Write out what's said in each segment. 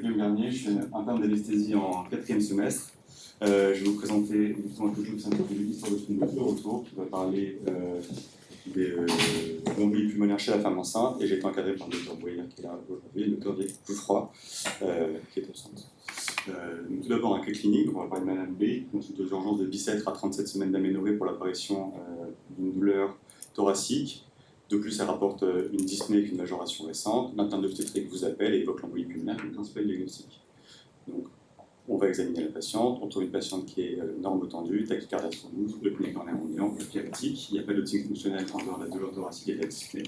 Guillaume Garnier, je suis interne d'anesthésie en 4e semestre. Je vais vous présenter justement quelque chose de l'histoire de ce retour qui va parler des embolies pulmonaires chez la femme enceinte, et j'ai été encadré par le docteur Boyer qui est là aujourd'hui, le docteur Jouffroy qui est absente. Donc, tout d'abord un cas clinique, on va parler de Madame B, consulte aux urgences de Bicêtre à 37 semaines d'aménorrhée pour l'apparition d'une douleur thoracique. De plus, elle rapporte une dyspnée avec une majoration récente. L'interne d'obstétrique vous appelle et évoque l'embolie pulmonaire comme principal diagnostic. Donc, on va examiner la patiente. On trouve une patiente qui est normotendue, tachycardie sur 12, pneumonie cornéenne ambulant, pyrétique. Il n'y a pas de signe fonctionnel en dehors de la douleur thoracique et de la dyspnée.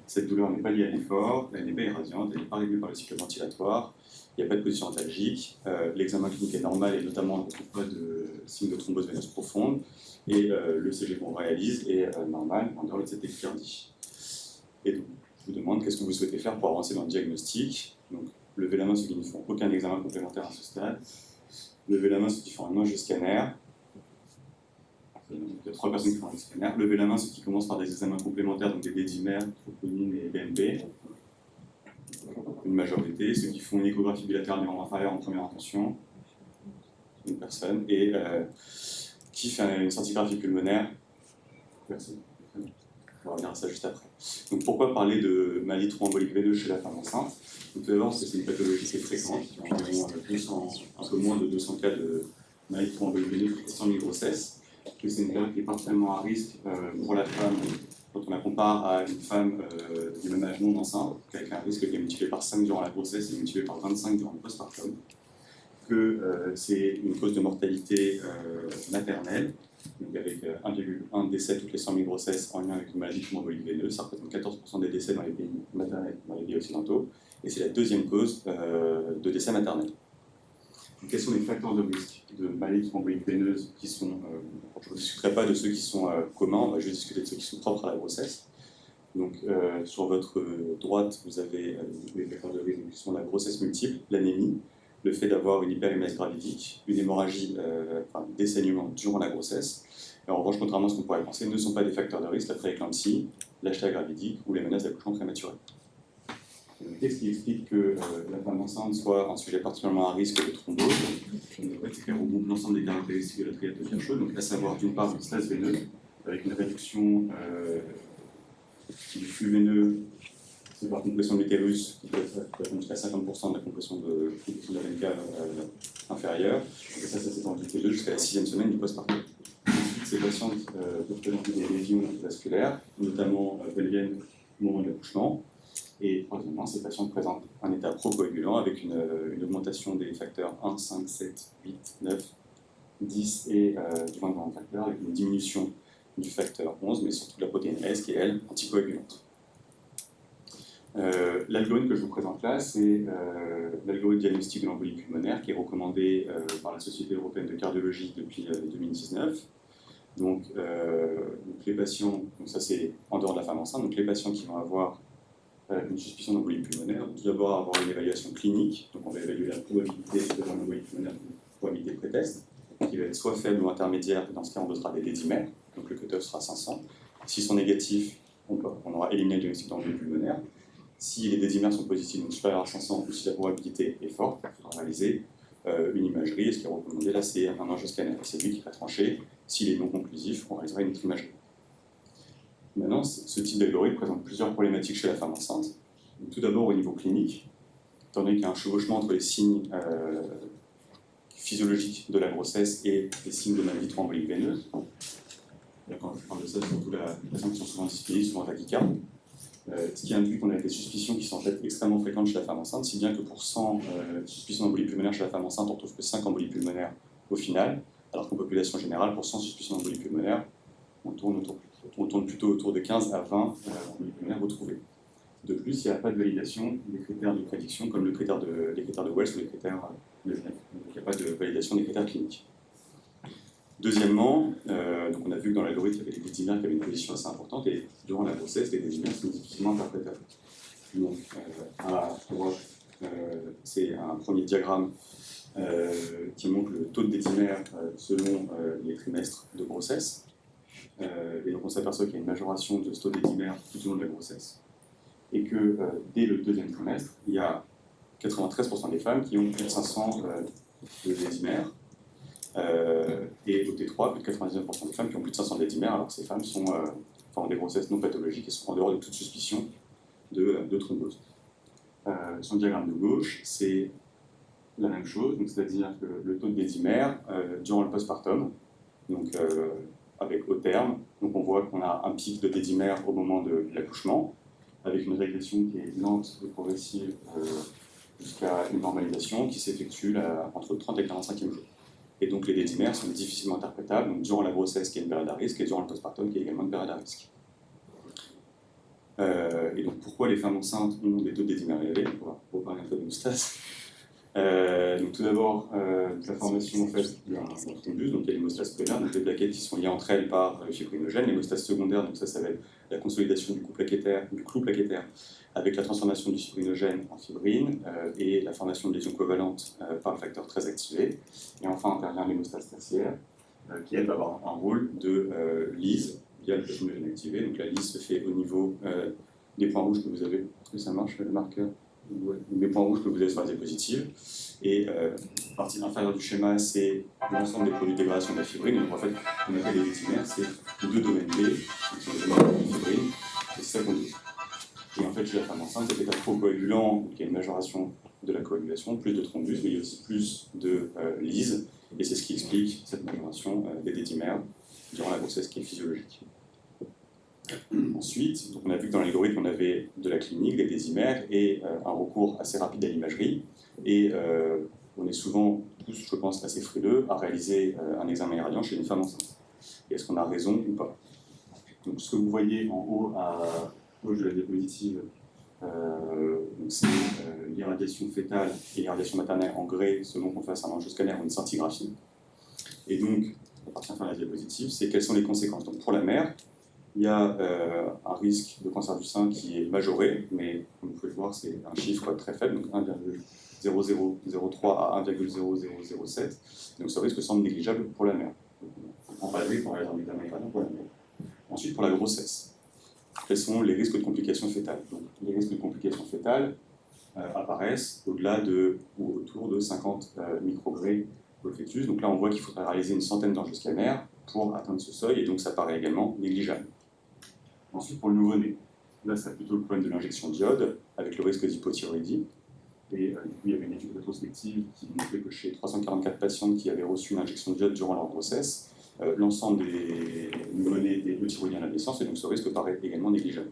Cette douleur n'est pas liée à l'effort, elle n'est pas irradiante, elle n'est pas réglée par le cycle ventilatoire. Il n'y a pas de position antalgique. L'examen clinique est normal et notamment on ne retrouve pas de signe de thrombose veineuse profonde. Et le CG qu'on réalise est normal en dehors de cette tachycardie. Et donc, je vous demande qu'est-ce que vous souhaitez faire pour avancer dans le diagnostic. Donc, levez la main ceux qui ne font aucun examen complémentaire à ce stade. Levez la main ceux qui font un angioscanner. Il y a 3 personnes qui font un scanner. Levez la main ceux qui commencent par des examens complémentaires, donc des dédimères, troponine et BNP. Une majorité. Ceux qui font une échographie bilatérale du membre inférieur en première intention. Une personne. Et qui fait une scintigraphie pulmonaire? Personne. On va revenir à ça juste après. Donc pourquoi parler de maladie thromboembolique veineuse chez la femme enceinte? Donc tout d'abord, c'est une pathologie qui est fréquente. Il y a environ un peu moins de 200 cas de maladie thromboembolique veineuse pour 100 000 grossesses. C'est une période qui est particulièrement à risque pour la femme quand on la compare à une femme du même âge non enceinte, avec un risque qui est multiplié par 5 durant la grossesse et multiplié par 25 durant le postpartum. Que c'est une cause de mortalité maternelle, donc avec 1,1 décès toutes les 100 000 grossesses en lien avec une maladie thromboembolique veineuse. Ça représente 14% des décès dans les pays maternels, dans les pays occidentaux, et c'est la deuxième cause de décès maternel. Donc, quels sont les facteurs de risque de maladie thromboembolique veineuse qui sont, je ne discuterai pas de ceux qui sont communs, on va juste discuter de ceux qui sont propres à la grossesse. Donc, sur votre droite, vous avez les facteurs de risque qui sont la grossesse multiple, l'anémie, le fait d'avoir une hyperémèse gravidique, une hémorragie, des saignements durant la grossesse. Et en revanche, contrairement à ce qu'on pourrait penser, ne sont pas des facteurs de risque la prééclampsie, l'HTA gravidique ou les menaces d'accouchement prématuré. Qu'est-ce qui explique que la femme enceinte soit un sujet particulièrement à risque de thrombose? C'est qu'elle regroupe l'ensemble des caractéristiques de la triade de Virchow, donc à savoir d'une part une stase veineuse, avec une réduction du flux veineux par compression de l'utérus, qui peut être jusqu'à 50% de la compression de la veine cave inférieure. Et ça s'étend en T2 jusqu'à la 6e semaine du postpartum. Ensuite, ces patientes peuvent présenter des lésions vasculaires, notamment pelviennes au moment de l'accouchement. Et troisièmement, ces patientes présentent un état procoagulant avec une augmentation des facteurs 1, 5, 7, 8, 9, 10 et du 20 facteur, avec une diminution du facteur 11, mais surtout de la protéine S qui est, elle, anticoagulante. L'algorithme que je vous présente là, c'est l'algorithme diagnostic de l'embolie pulmonaire qui est recommandé par la Société européenne de cardiologie depuis 2019. Donc les patients, donc ça c'est en dehors de la femme enceinte, donc les patients qui vont avoir une suspicion d'embolie pulmonaire, tout d'abord avoir une évaluation clinique, donc on va évaluer la probabilité d'avoir une embolie pulmonaire, une probabilité pré-test, qui va être soit faible ou intermédiaire, et dans ce cas on dosera des dédimères, donc le cutoff sera 500. S'ils sont négatifs, on aura éliminé le diagnostic d'embolie pulmonaire. Si les dédimères sont positifs, donc supérieurs à 500, ou si la probabilité est forte, il faudra réaliser une imagerie, et ce qui est recommandé là, c'est un angioscanner. C'est lui qui va trancher. S'il est non conclusif, on réalisera une autre imagerie. Maintenant, ce type d'algorithme présente plusieurs problématiques chez la femme enceinte. Donc, tout d'abord, au niveau clinique, étant donné qu'il y a un chevauchement entre les signes physiologiques de la grossesse et les signes de maladie thromboembolique veineuse. Et quand je parle de ça, c'est surtout les patients qui sont souvent dyspnéiques, souvent tachycardes. Ce qui induit qu'on a des suspicions qui sont en fait extrêmement fréquentes chez la femme enceinte, si bien que pour 100 suspicions d'embolie pulmonaire chez la femme enceinte, on ne trouve que 5 embolies pulmonaires au final, alors qu'en population générale, pour 100 suspicions d'embolie pulmonaire, on tourne plutôt autour de 15 à 20 embolies pulmonaires retrouvées. De plus, il n'y a pas de validation des critères de prédiction comme les critères de Wells ou les critères de Genève. Donc il n'y a pas de validation des critères cliniques. Deuxièmement, donc on a vu que dans l'algorithme, il y avait des dédimères qui avaient une position assez importante, et durant la grossesse, les dédimères sont difficilement interprétables. Donc, à droite, c'est un premier diagramme qui montre le taux de dédimères selon les trimestres de grossesse. Et donc on s'aperçoit qu'il y a une majoration de ce taux de dédimères tout au long de la grossesse, et que dès le 2e trimestre, il y a 93% des femmes qui ont plus de 500 de dédimères. Et au T3, plus de 99% des femmes qui ont plus de 500 dédimères, alors que ces femmes sont, ont des grossesses non pathologiques et sont en dehors de toute suspicion de thrombose. Sur le diagramme de gauche, c'est la même chose, c'est-à-dire que le taux de dédimères durant le postpartum, donc avec au terme, donc on voit qu'on a un pic de dédimères au moment de l'accouchement, avec une régression qui est lente et progressive jusqu'à une normalisation qui s'effectue entre le 30 et le 45e jour. Et donc les dédimères sont difficilement interprétables, donc durant la grossesse qui est une période à risque et durant le postpartum qui est également une période à risque. Et donc pourquoi les femmes enceintes ont des taux de dédimères élevés? On va reparler un peu de l'hémostase. Donc tout d'abord, la formation en fait d'un thrombus, donc il y a l'hémostase primaire, donc les plaquettes qui sont liées entre elles par le fibrinogène, l'hémostase secondaire, donc ça va être la consolidation du clou plaquettaire avec la transformation du fibrinogène en fibrine et la formation de lésions covalentes par le facteur très activé. Et enfin intervient l'hémostase tertiaire qui elle va avoir un rôle de lyse via le fibrinogène activé. Donc la lyse se fait au niveau des points rouges que vous avez, est-ce que ça marche le marqueur? Les points rouges que vous avez sur la diapositive. Et la partie inférieure du schéma, c'est l'ensemble des produits de dégradation de la fibrine. Donc en fait, on appelle les dédimères, c'est deux domaines B, qui sont les domaines de la fibrine, et c'est ça qu'on dit. Et en fait, chez la femme enceinte, il y a des procoagulants, donc il y a une majoration de la coagulation, plus de thrombus, mais il y a aussi plus de lyse, et c'est ce qui explique cette majoration des dédimères durant la grossesse qui est physiologique. Ensuite, donc on a vu que dans l'algorithme, on avait de la clinique, des dédimères et un recours assez rapide à l'imagerie. Et on est souvent tous, je pense, assez frileux à réaliser un examen irradiant chez une femme enceinte. Et est-ce qu'on a raison ou pas? Donc ce que vous voyez en haut à gauche de la diapositive, c'est l'irradiation fétale et l'irradiation maternelle en grès selon qu'on fasse un angioscanner ou une scintigraphie. Et donc, la partie inférieure de la diapositive, c'est quelles sont les conséquences. Donc pour la mère, il y a un risque de cancer du sein qui est majoré, mais comme vous pouvez le voir, c'est un chiffre très faible, donc 1,0003 à 1,0007. Donc ce risque semble négligeable pour la mère. On va aller pour un examen irradiant pour la mère. Ensuite, pour la grossesse, quels sont les risques de complications fétales? Donc, les risques de complications fétales apparaissent au-delà de ou autour de 50 microgrammes pour le fœtus. Donc là, on voit qu'il faudrait réaliser une centaine d'angioscanners pour atteindre ce seuil, et donc ça paraît également négligeable. Ensuite, pour le nouveau-né, là, c'est plutôt le problème de l'injection d'iode, avec le risque d'hypothyroïdie. Et du coup, il y avait une étude rétrospective qui montrait que chez 344 patientes qui avaient reçu une injection d'iode durant leur grossesse, l'ensemble des nouveau-nés étaient hypothyroïdiens à la naissance, et donc ce risque paraît également négligeable.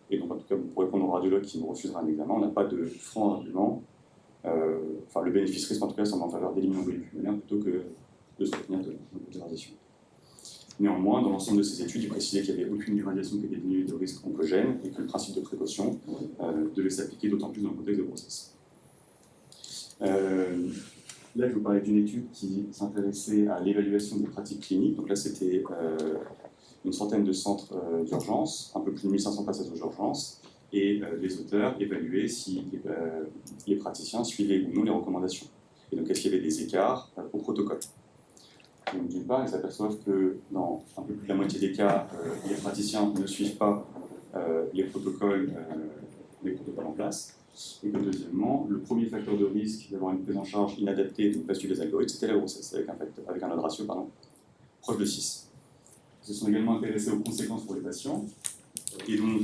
Et donc, en tout cas, pour répondre au radiologue qui me refusera un examen, on n'a pas de franc argument. Enfin, le bénéfice-risque, en tout cas, semble en faveur d'éliminer l'embolie pulmonaire plutôt que de se retenir de l'irradiation. Néanmoins, dans l'ensemble de ces études, il précisait qu'il n'y avait aucune irradiation qui était dénuée de risque oncogène et que le principe de précaution devait s'appliquer d'autant plus dans le contexte de grossesse. Là, je vous parlais d'une étude qui s'intéressait à l'évaluation des pratiques cliniques. Donc là, c'était une centaine de centres d'urgence, un peu plus de 1500 passages aux urgences, et les auteurs évaluaient si les praticiens suivaient ou non les recommandations. Et donc, est-ce qu'il y avait des écarts au protocole? Donc, d'une part, ils s'aperçoivent que dans un peu plus de la moitié des cas, les praticiens ne suivent pas les protocoles en place. Et que deuxièmement, le premier facteur de risque d'avoir une prise en charge inadaptée et de ne pas suivre les algorithmes, c'était la grossesse, avec un ratio proche de 6. Ils se sont également intéressés aux conséquences pour les patients. Et donc,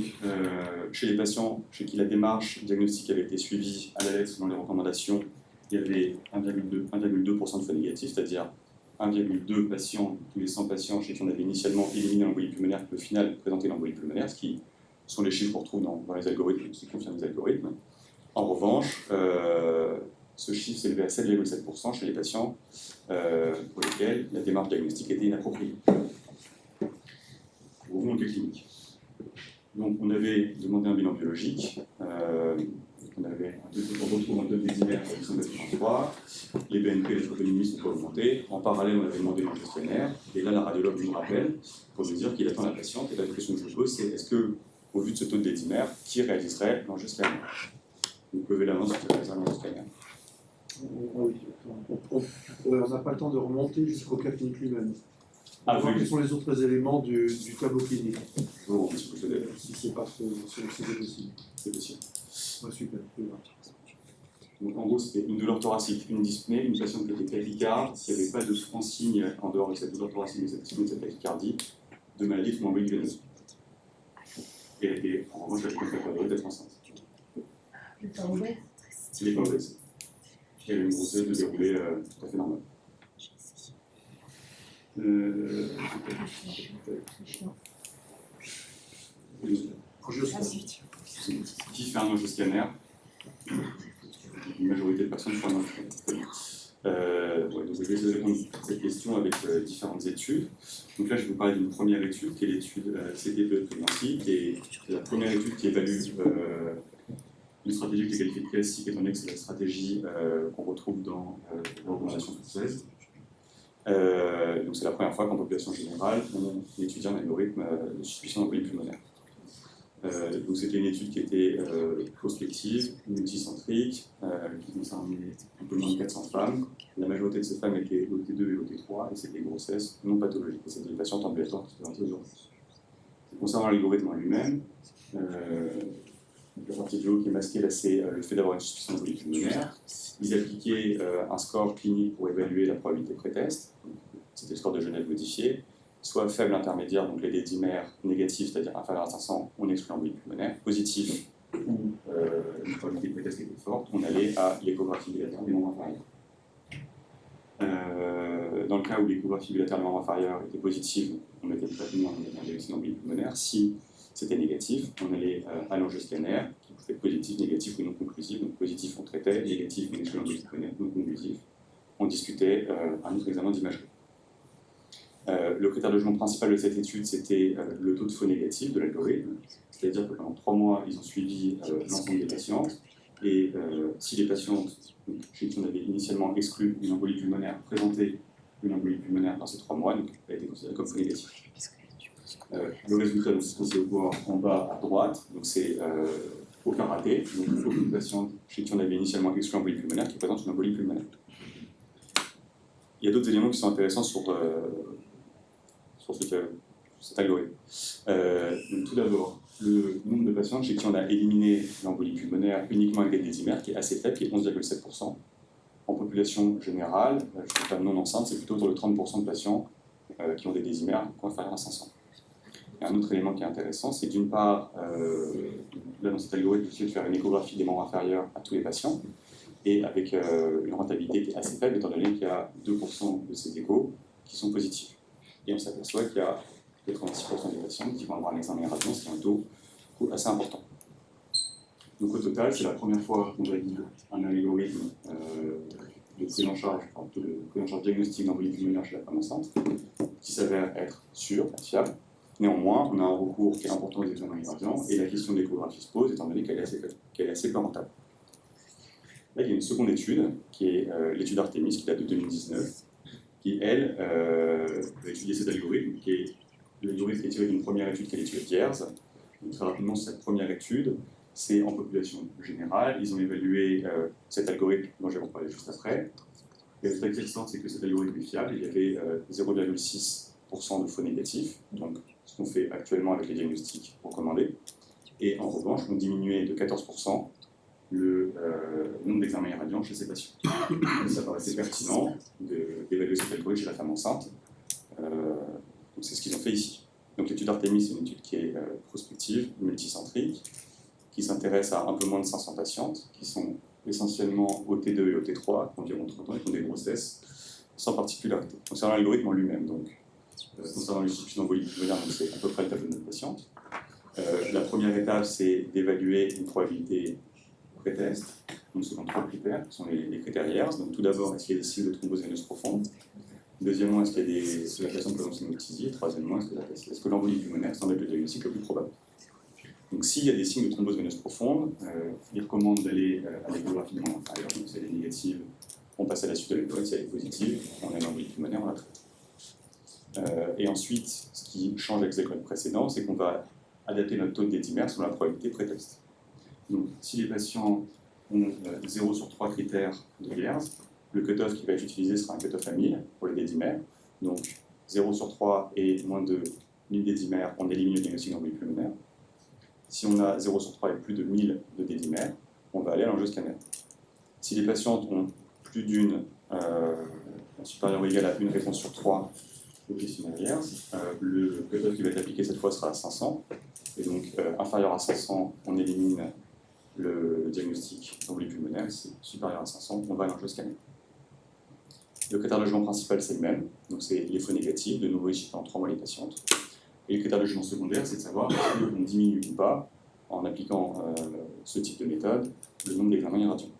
chez les patients chez qui la démarche diagnostique avait été suivie à la lettre selon les recommandations, il y avait 1,2% de faux négatifs, c'est-à-dire 1,2 patients, tous les 100 patients chez qui on avait initialement éliminé l'embolie pulmonaire, qui au final présentaient l'embolie pulmonaire, ce qui sont les chiffres qu'on retrouve dans les algorithmes, ce qui confirme les algorithmes. En revanche, ce chiffre s'élevait à 7,7% chez les patients pour lesquels la démarche diagnostique était inappropriée. Revenons au cas clinique. Donc, on avait demandé un bilan biologique. On retrouve un taux de dédimère qui sont 3. Les BNP et les troponines sont pas augmentés. En parallèle, on avait demandé l'angioscanner. Et là, la radiologue nous rappelle pour nous dire qu'il attend la patiente. Et la question que je vous pose, c'est est-ce que, au vu de ce taux de dédimère, qui réaliserait l'angioscanner? Vous pouvez la main sur qui réaliserait l'angioscanner. Oui, on n'a pas le temps de remonter jusqu'au cas clinique lui-même. Ah, Quels sont les autres éléments du tableau clinique? Je vous remercie pour ce débat. Si c'est pas possible. C'est possible. Ouais, super. Donc en gros, c'était une douleur thoracique, une dyspnée, une patiente qui était tachycarde, qui n'avait pas de franc signe en dehors de cette douleur thoracique, de cette dyspnée, de cette tachycardie, de maladie thromboembolique veineuse. Et elle était, en revanche, elle était pas d'être enceinte. Elle n'est pas obèse. Et elle a une grossesse de déroulé tout à fait normale. Qui fait un angioscanner? Une majorité de personnes font un angioscanner. Donc je vais essayer de répondre à cette question avec différentes études. Donc là, je vais vous parler d'une première étude, qui est l'étude CTPE Pregnancy, qui est la première étude qui évalue une stratégie qui est qualifiée de classique, étant donné que c'est la stratégie qu'on retrouve dans les recommandations françaises. Donc c'est la première fois qu'en population générale, on étudie un algorithme de suspicion d'embolie pulmonaire. Donc c'était une étude qui était prospective, multicentrique, qui concernait un peu moins de 400 femmes. La majorité de ces femmes étaient OT2 et OT3, et c'était des grossesses non pathologiques. Et c'était des patientes ambulatoires qui présentaient aux urgences. Concernant l'algorithme en lui-même, la partie du haut qui est masquée là, c'est le fait d'avoir une suspicion d'embolie pulmonaire. Ils appliquaient un score clinique pour évaluer la probabilité pré-test. C'était le score de Genève modifié. Soit faible intermédiaire, donc les dédimères négatifs, c'est-à-dire inférieur à 500, on exclut l'embolie pulmonaire. Positive, ou une probabilité pré-test qui était forte, on allait à l'échographie bilatérale des membres inférieurs. Dans le cas où l'échographie bilatérale des membres inférieurs était positive, on mettait le traitement, on mettait un diagnostic d'embolie pulmonaire. Si c'était négatif, on allait à l'angioscanner, qui pouvait être positif, négatif ou non conclusif. Donc positif, on traitait, négatif, on exclut l'embolie pulmonaire, non conclusif. On discutait un autre examen d'imagerie. Le critère de jugement principal de cette étude, c'était le taux de faux négatif de l'algorithme, c'est-à-dire que pendant 3 mois, ils ont suivi l'ensemble des patientes, et si les patientes chez qui on avait initialement exclu une embolie pulmonaire présentaient une embolie pulmonaire dans ces 3 mois, donc elle a été considérée comme faux négatif. Le résultat, c'est au bord en bas à droite, donc c'est aucun raté, donc aucune patiente chez qui on avait initialement exclu l'embolie pulmonaire qui présente une embolie pulmonaire. Il y a d'autres éléments qui sont intéressants sur cet algorithme. Donc, tout d'abord, le nombre de patients chez qui on a éliminé l'embolie pulmonaire uniquement avec des dédimères, qui est assez faible, qui est 11,7%. En population générale, chez les femmes non enceintes, c'est plutôt autour de 30% de patients qui ont des dédimères inférieurs à 500. Et un autre élément qui est intéressant, c'est d'une part, là dans cet algorithme, il suffit de faire une échographie des membres inférieurs à tous les patients, et avec une rentabilité qui est assez faible, étant donné qu'il y a 2% de ces échos qui sont positifs. Et on s'aperçoit qu'il y a 86% des patients qui vont avoir un examen radiant, ce qui est un taux assez important. Donc au total, c'est la première fois qu'on valide un algorithme de prise en charge, diagnostic d'embolie pulmonaire chez la femme enceinte, qui s'avère être sûr, fiable. Néanmoins, on a un recours qui est important aux examens radiants, et la question de l'échographie se pose, étant donné qu'elle est assez peu rentable. Là, il y a une seconde étude, qui est l'étude Artemis, qui date de 2019, qui, elle, va étudier cet algorithme, qui est l'algorithme qui est tiré d'une première étude qui est l'étude Thiers. Donc, très rapidement, cette première étude, c'est en population générale. Ils ont évalué cet algorithme dont je vais vous parler juste après. Et le résultat qui ressort, c'est que cet algorithme est fiable. Il y avait 0,6% de faux négatifs, donc ce qu'on fait actuellement avec les diagnostics recommandés. Et en revanche, on diminuait de 14% le nombre d'examens irradiants chez ces patients. Et ça paraissait pertinent d'évaluer cet algorithme chez la femme enceinte. Donc c'est ce qu'ils ont fait ici. Donc l'étude Artemis, c'est une étude qui est prospective, multicentrique, qui s'intéresse à un peu moins de 500 patientes, qui sont essentiellement OT2 et OT3, qui ont environ 30 ans et qui ont des grossesses, sans particularité. Concernant l'algorithme en lui-même, donc, concernant les suspicions d'embolie pulmonaire, c'est à peu près le tableau de notre patiente. La première étape, c'est d'évaluer une probabilité pré-test, donc selon 3 critères, qui sont les critères IERS. Donc tout d'abord, est-ce qu'il y a des signes de thrombose veineuse profonde? Deuxièmement, est-ce qu'il y a est-ce que la patiente présente une octisie? Troisièmement, est-ce que l'embolie pulmonaire semble être le diagnostic le plus probable? Donc s'il y a des signes de thrombose veineuse profonde, il recommande d'aller à l'échographie des membres inférieurs. Donc si elle est négative, on passe à la suite de l'échographie. Si elle est positive, on a l'embolie pulmonaire, on la traite. Et ensuite, ce qui change avec les écoles précédentes, c'est qu'on va adapter notre taux de dédimère selon la probabilité pré-test. Donc si les patients ont 0 sur 3 critères de Liers, le cutoff qui va être utilisé sera un cutoff à 1000 pour les dédimères. Donc 0 sur 3 et moins de 1000 dédimères, on élimine le diagnostic d'embolie pulmonaire. Si on a 0 sur 3 et plus de 1000 de dédimères, on va aller à l'angioscanner. Si les patientes ont plus d'une supérieure ou égale à une réponse sur 3 au questionnaire Myers, le cutoff qui va être appliqué cette fois sera à 500. Et donc, inférieur à 500, on élimine le diagnostic d'embolie pulmonaire. Si supérieur à 500, on va à l'angioscanner. Le critère de jugement principal, c'est le même. Donc, c'est les faux négatifs, de nouveau ici en 3 mois les patientes. Et le critère de jugement secondaire, c'est de savoir si on diminue ou pas, en appliquant ce type de méthode, le nombre d'examens irradiants.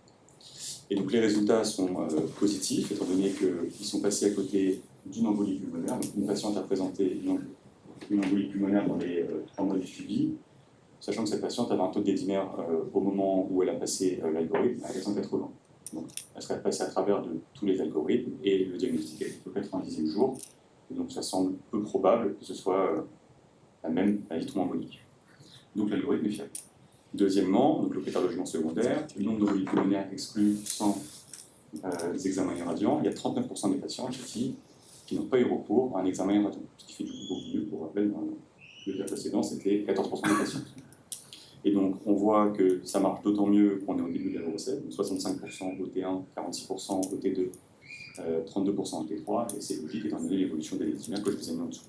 Et donc les résultats sont positifs, étant donné qu'ils sont passés à côté d'une embolie pulmonaire. Donc une patiente a présenté une embolie pulmonaire dans les 3 mois du suivi, sachant que cette patiente avait un taux de dédimère au moment où elle a passé l'algorithme à 480. Donc elle serait passée à travers de tous les algorithmes et le diagnostic est au 90e jour. Et donc ça semble peu probable que ce soit la même maladie embolique. Donc l'algorithme est fiable. Deuxièmement, donc le critère de jugement secondaire, le nombre d'embolies pulmonaires exclu sans les examens irradiants, il y a 39% des patients qui n'ont pas eu recours à un examen irradiant, ce qui fait du coup beaucoup mieux. Pour rappel, dans le cas précédent, c'était 14% des patients. Et donc on voit que ça marche d'autant mieux qu'on est au début de la grossesse, donc 65% au T1, 46% au T2, 32% au T3, et c'est logique étant donné l'évolution des décimales que je vous ai mis en dessous.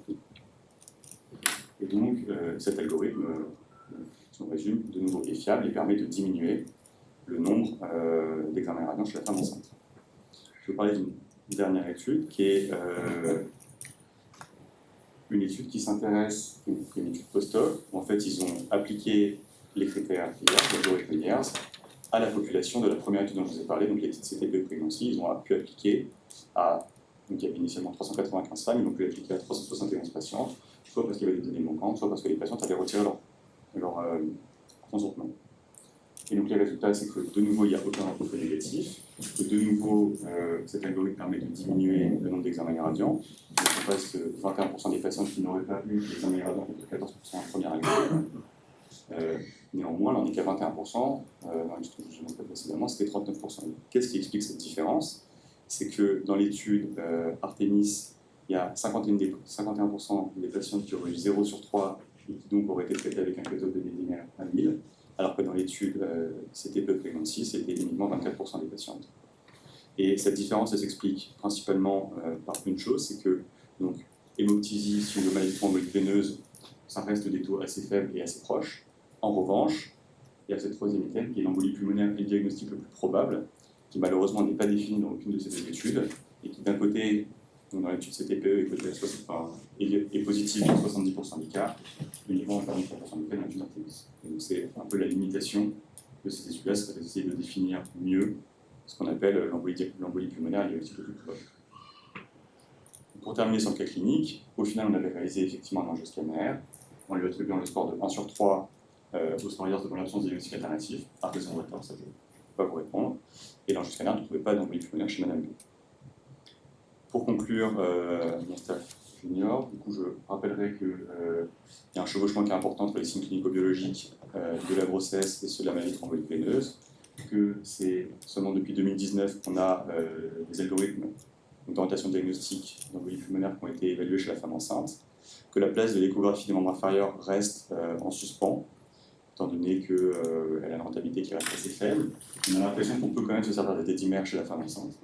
Et donc cet algorithme, si on résume, de nouveau est fiable et permet de diminuer le nombre d'examens irradiants chez la femme enceinte. Je vais vous parler d'une dernière étude qui est une étude qui s'intéresse, une étude post-hoc, où en fait ils ont appliqué les critères Myers, l'algorithme Myers, à la population de la première étude dont je vous ai parlé, donc les CTP prégnancy, ils ont pu appliquer à, donc il y avait initialement 395 femmes, ils ont pu l'appliquer à 371 patientes, soit parce qu'il y avait des données manquantes, soit parce que les patientes avaient retiré leur consentement. Et donc les résultats, c'est que de nouveau, il n'y a aucun faux négatif, que de nouveau, cet algorithme permet de diminuer le nombre d'examens irradiants. Donc on passe de 21% des patients qui n'auraient pas eu d'examens irradiants contre 14% en première algorithme. Néanmoins, là, on n'est qu'à 21%, dans l'étude que je vous montrais précédemment, c'était 39%. Qu'est-ce qui explique cette différence? C'est que dans l'étude Artemis, il y a 51% des patients qui auraient eu 0 sur 3 et qui donc auraient été traités avec un cutoff de dédimère à 1000, alors que dans l'étude CTP Pregnancy, c'était uniquement 24% des patientes. Et cette différence, elle s'explique principalement par une chose, c'est que donc, hémoptysie, si on veut maladie thrombolique veineuse, ça reste des taux assez faibles et assez proches. En revanche, il y a cette troisième item qui est l'embolie pulmonaire et le diagnostic le plus probable, qui malheureusement n'est pas défini dans aucune de ces deux études, et qui d'un côté, donc dans l'étude CTPE, est positif dans 70% des cas, uniquement dans 43% des cas dans l'étude Artemis. Donc c'est un peu la limitation de ces études-là, c'est d'essayer de définir mieux ce qu'on appelle l'embolie pulmonaire et le diagnostic le plus probable. Pour terminer sur le cas clinique, au final on avait réalisé effectivement un angioscanner, en lui attribuant le score de 1 sur 3 au score Myers devant l'absence de diagnostic alternatif, par raison de retard, ça je ne peux pas vous répondre, et l'angioscanner ne trouvait pas d'embolie pulmonaire chez Madame B. Pour conclure mon staff junior, du coup je rappellerai qu'il y a un chevauchement qui est important entre les signes clinico-biologiques de la grossesse et ceux de la maladie thrombolique veineuse, que c'est seulement depuis 2019 qu'on a des algorithmes d'orientation diagnostique d'embolie pulmonaire qui ont été évalués chez la femme enceinte, que la place de l'échographie des membres inférieurs reste en suspens, étant donné qu'elle a une rentabilité qui reste assez faible. On a l'impression qu'on peut quand même se servir des dédimères chez la femme enceinte.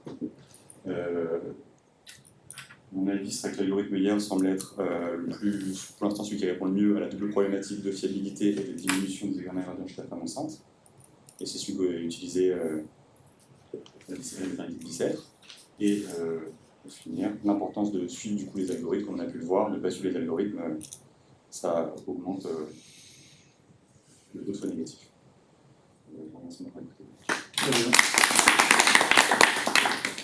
Mon avis serait que l'algorithme Myers semble être pour l'instant celui qui répond le mieux à la double problématique de fiabilité et de diminution des examens irradiants chez la femme enceinte. Et c'est celui que j'ai utilisé la série de 17. Et pour finir, l'importance de suivre du coup les algorithmes, comme on a pu le voir, ne pas suivre les algorithmes, ça augmente le taux de faux négatif. Je vous remercie de m'avoir écouté.